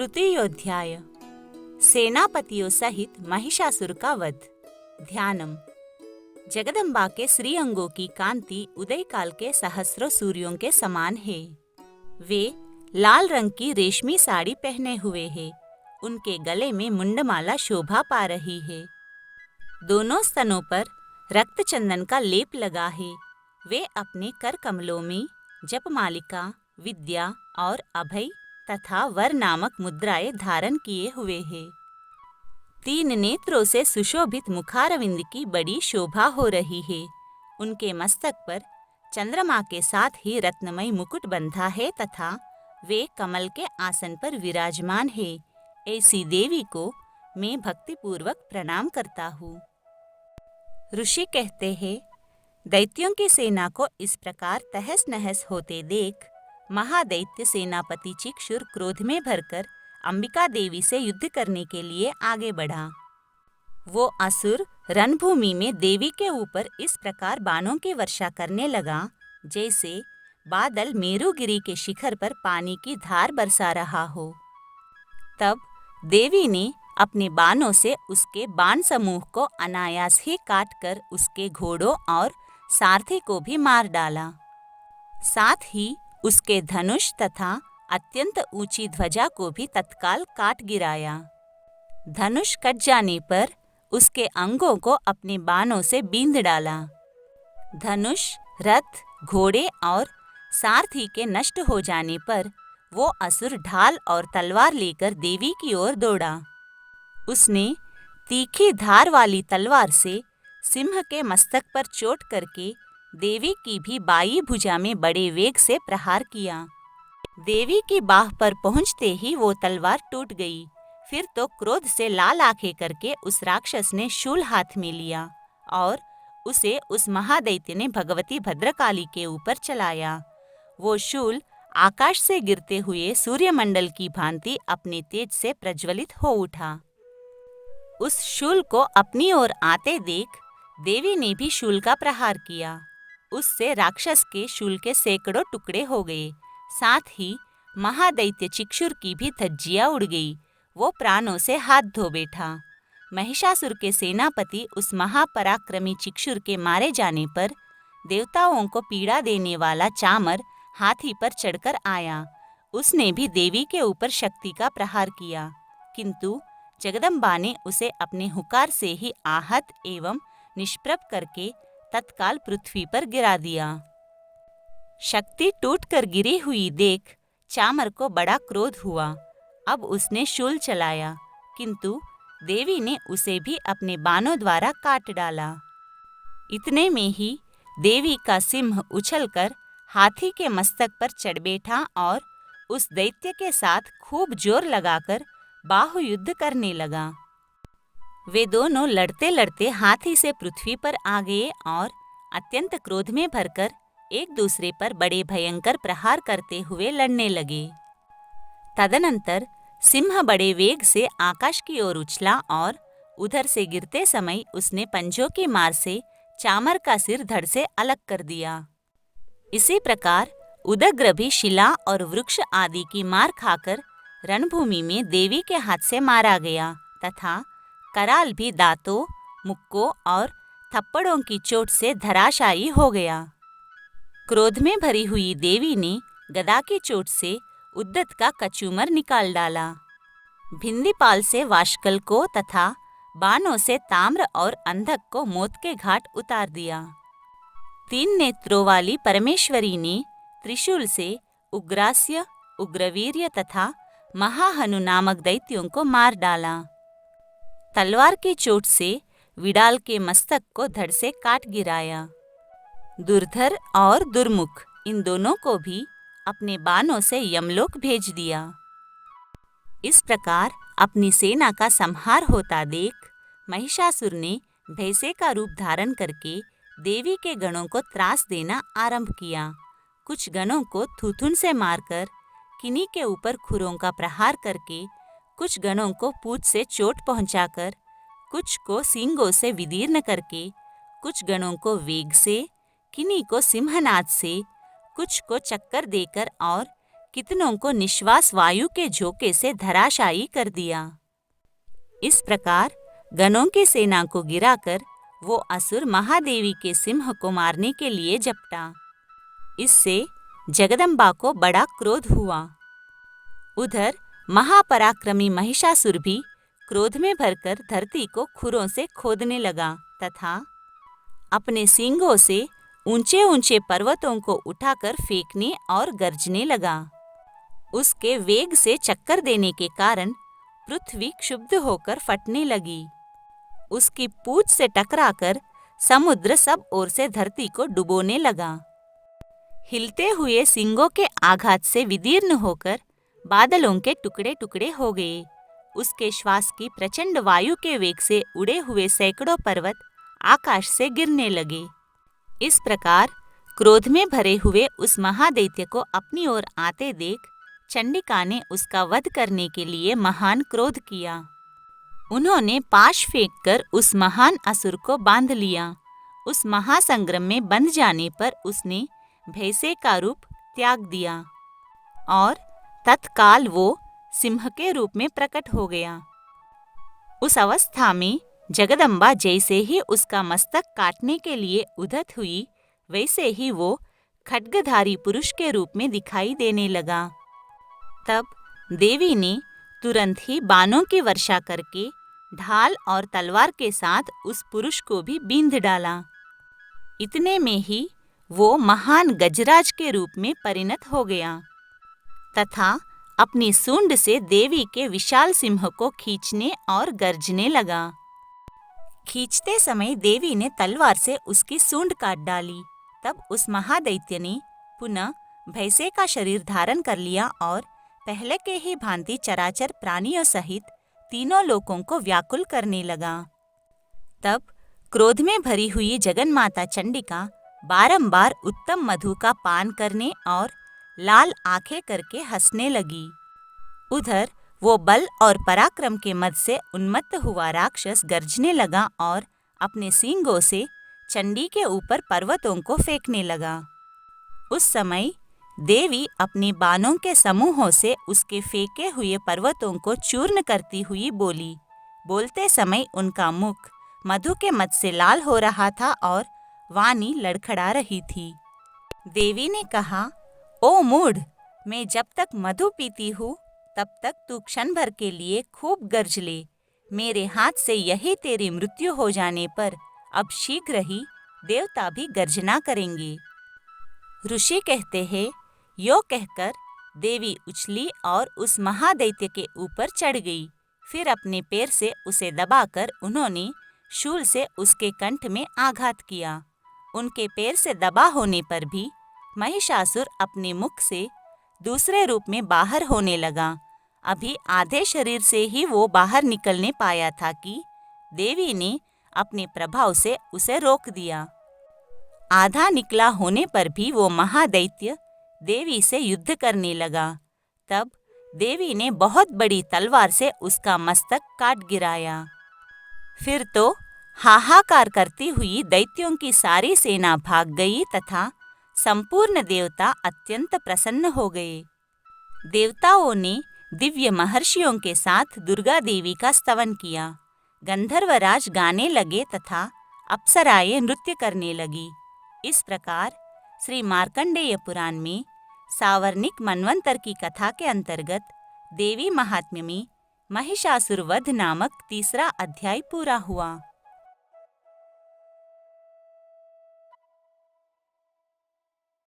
तृतीयोऽध्याय। सेनापतियों सहित महिषासुर का वध। ध्यानम। जगदम्बा के श्री अंगों की कांति उदय काल के सहस्रों सूर्यों के समान है। वे लाल रंग की रेशमी साड़ी पहने हुए हैं। उनके गले में मुंडमाला शोभा पा रही है। दोनों स्तनों पर रक्त चंदन का लेप लगा है। वे अपने कर कमलों में जपमालिका, विद्या और अभय तथा वर नामक मुद्राएं धारण किए हुए हैं। 3 नेत्रों से सुशोभित मुखारविंद की बड़ी शोभा हो रही है। उनके मस्तक पर चंद्रमा के साथ ही रत्नमय मुकुट बंधा है तथा वे कमल के आसन पर विराजमान है। ऐसी देवी को मैं भक्तिपूर्वक प्रणाम करता हूँ। ऋषि कहते हैं, दैत्यों की सेना को इस प्रकार तहस नहस होते देख महादैत्य सेनापति चिक्षुर क्रोध में भरकर अंबिका देवी से युद्ध करने के लिए आगे बढ़ा। वो असुर रणभूमि में देवी के ऊपर इस प्रकार बाणों की वर्षा करने लगा जैसे बादल मेरुगिरी के शिखर पर पानी की धार बरसा रहा हो। तब देवी ने अपने बाणों से उसके बाण समूह को अनायास ही काटकर उसके घोड़ों और सारथी को भी मार डाला। साथ ही उसके धनुष तथा अत्यंत ऊंची ध्वजा को भी तत्काल काट गिराया। धनुष कट जाने पर उसके अंगों को अपने बाणों से बींध डाला। धनुष, रथ, घोड़े और सारथी के नष्ट हो जाने पर वो असुर ढाल और तलवार लेकर देवी की ओर दौड़ा। उसने तीखी धार वाली तलवार से सिंह के मस्तक पर चोट करके देवी की भी बाई भुजा में बड़े वेग से प्रहार किया। देवी की बाह पर पहुंचते ही वो तलवार टूट गई। फिर तो क्रोध से लाल आंखें करके उस राक्षस ने शूल हाथ में लिया और उसे उस महादैत्य ने भगवती भद्रकाली के ऊपर चलाया। वो शूल आकाश से गिरते हुए सूर्यमंडल की भांति अपने तेज से प्रज्वलित हो उठा। उस शूल को अपनी ओर आते देख देवी ने भी शूल का प्रहार किया। उससे राक्षस के शूल के सैकड़ों टुकड़े हो गए। साथ ही महादैत्य चिक्षुर की भी धज्जियां उड़ गई। वो प्राणों से हाथ धो बैठा। महिषासुर के सेनापति उस महापराक्रमी चिक्षुर के मारे जाने पर देवताओं को पीड़ा देने वाला चामर हाथी पर चढ़कर आया। उसने भी देवी के ऊपर शक्ति का प्रहार किया, किंतु जगदम्बा ने उसे अपने हुकार से ही आहत एवं निष्प्रभ करके तत्काल पृथ्वी पर गिरा दिया। शक्ति टूटकर गिरी हुई देख चामर को बड़ा क्रोध हुआ। अब उसने शूल चलाया, किंतु देवी ने उसे भी अपने बाणों द्वारा काट डाला। इतने में ही देवी का सिंह उछलकर हाथी के मस्तक पर चढ़ बैठा और उस दैत्य के साथ खूब जोर लगाकर बाहुयुद्ध करने लगा। वे दोनों लड़ते लड़ते हाथी से पृथ्वी पर आ गए और अत्यंत क्रोध में भरकर एक दूसरे पर बड़े भयंकर प्रहार करते हुए लड़ने लगे। तदनंतर सिंह बड़े वेग से आकाश की ओर उछला और उधर से गिरते समय उसने पंजों की मार से चामर का सिर धड़ से अलग कर दिया। इसी प्रकार उदग्र भी शिला और वृक्ष आदि की मार खाकर रणभूमि में देवी के हाथ से मारा गया तथा कराल भी दांतों, मुक्कों और थप्पड़ों की चोट से धराशायी हो गया। क्रोध में भरी हुई देवी ने गदा की चोट से उद्दत का कचूमर निकाल डाला। भिंदीपाल से वाशकल को तथा बाणों से ताम्र और अंधक को मौत के घाट उतार दिया। 3 नेत्रों वाली परमेश्वरी ने त्रिशूल से उग्रास्य, उग्रवीर्य तथा महाहनु नामक दैत्यों को मार डाला। तलवार की चोट से विडाल के मस्तक को धड़ से काट गिराया। दुर्धर और दुर्मुख इन दोनों को भी अपने बाणों से यमलोक भेज दिया। इस प्रकार अपनी सेना का संहार होता देख महिषासुर ने भैंसे का रूप धारण करके देवी के गणों को त्रास देना आरंभ किया। कुछ गणों को थूथुन से मारकर, किन्हीं के ऊपर खुरों का प्रहार करके, कुछ गणों को पूंछ से चोट पहुंचाकर, कुछ को सींगों से विदीर्ण करके, कुछ गणों को वेग से, किन्हीं को सिंहनाद से, कुछ को चक्कर देकर और कितनों को निश्वास वायु के झोंके से धराशायी कर दिया। इस प्रकार गणों की सेना को गिराकर वो असुर महादेवी के सिंह को मारने के लिए झपटा। इससे जगदम्बा को बड़ा क्रोध हुआ। उधर महापराक्रमी महिषासुर भी क्रोध में भरकर धरती को खुरों से खोदने लगा तथा अपने सींगों से ऊंचे ऊंचे पर्वतों को उठाकर फेंकने और गरजने लगा। उसके वेग से चक्कर देने के कारण पृथ्वी क्षुब्ध होकर फटने लगी। उसकी पूंछ से टकराकर समुद्र सब ओर से धरती को डुबोने लगा। हिलते हुए सींगों के आघात से विदीर्ण होकर बादलों के टुकड़े टुकड़े हो गए। उसके श्वास की प्रचंड वायु के वेग से उड़े हुए सैकड़ों पर्वत आकाश से गिरने लगे। इस प्रकार क्रोध में भरे हुए उस महादैत्य को अपनी ओर आते देख चंडिका ने उसका वध करने के लिए महान क्रोध किया। उन्होंने पाश फेंककर उस महान असुर को बांध लिया। उस महासंग्राम में बंध जाने पर उसने भैंसे का रूप त्याग दिया और तत्काल वो सिंह के रूप में प्रकट हो गया। उस अवस्था में जगदम्बा जैसे ही उसका मस्तक काटने के लिए उद्यत हुई, वैसे ही वो खड्गधारी पुरुष के रूप में दिखाई देने लगा। तब देवी ने तुरंत ही बाणों की वर्षा करके ढाल और तलवार के साथ उस पुरुष को भी बींध डाला। इतने में ही वो महान गजराज के रूप में परिणत हो गया तथा अपनी सूंड से देवी के विशाल सिंह को खींचने और गरजने लगा। खींचते समय देवी ने तलवार से उसकी सूंड काट डाली। तब उस महादैत्य ने पुनः भैंसे का शरीर धारण कर लिया और पहले के ही भांति चराचर प्राणियों सहित तीनों लोकों को व्याकुल करने लगा। तब क्रोध में भरी हुई जगन्माता चंडिका बारंबार उत्तम मधु का पान करने और लाल आंखें करके हंसने लगी। उधर वो बल और पराक्रम के मद से उन्मत्त हुआ राक्षस गरजने लगा और अपने सींगों से चंडी के ऊपर पर्वतों को फेंकने लगा। उस समय देवी अपने बाणों के समूहों से उसके फेंके हुए पर्वतों को चूर्ण करती हुई बोली। बोलते समय उनका मुख मधु के मद से लाल हो रहा था और वाणी लड़खड़ा रही थी। देवी ने कहा, ओ मूढ़, मैं जब तक मधु पीती हूँ तब तक तू क्षण भर के लिए खूब गरज ले। मेरे हाथ से यही तेरी मृत्यु हो जाने पर अब शीघ्र ही देवता भी गर्जना करेंगे। ऋषि कहते हैं, यो कहकर देवी उछली और उस महादैत्य के ऊपर चढ़ गई। फिर अपने पैर से उसे दबाकर उन्होंने शूल से उसके कंठ में आघात किया। उनके पैर से दबा होने पर भी महिषासुर अपने मुख से दूसरे रूप में बाहर होने लगा। अभी आधे शरीर से ही वो बाहर निकलने पाया था कि देवी ने अपने प्रभाव से उसे रोक दिया। आधा निकला होने पर भी वो महादैत्य देवी से युद्ध करने लगा। तब देवी ने बहुत बड़ी तलवार से उसका मस्तक काट गिराया। फिर तो हाहाकार करती हुई दैत्यों की सारी सेना भाग गई तथा संपूर्ण देवता अत्यंत प्रसन्न हो गए। देवताओं ने दिव्य महर्षियों के साथ दुर्गा देवी का स्तवन किया। गंधर्वराज गाने लगे तथा अप्सराएं नृत्य करने लगी। इस प्रकार श्री मार्कंडेय पुराण में सावर्णिक मनवंतर की कथा के अंतर्गत देवी महात्म्य में महिषासुर वध नामक तीसरा अध्याय पूरा हुआ।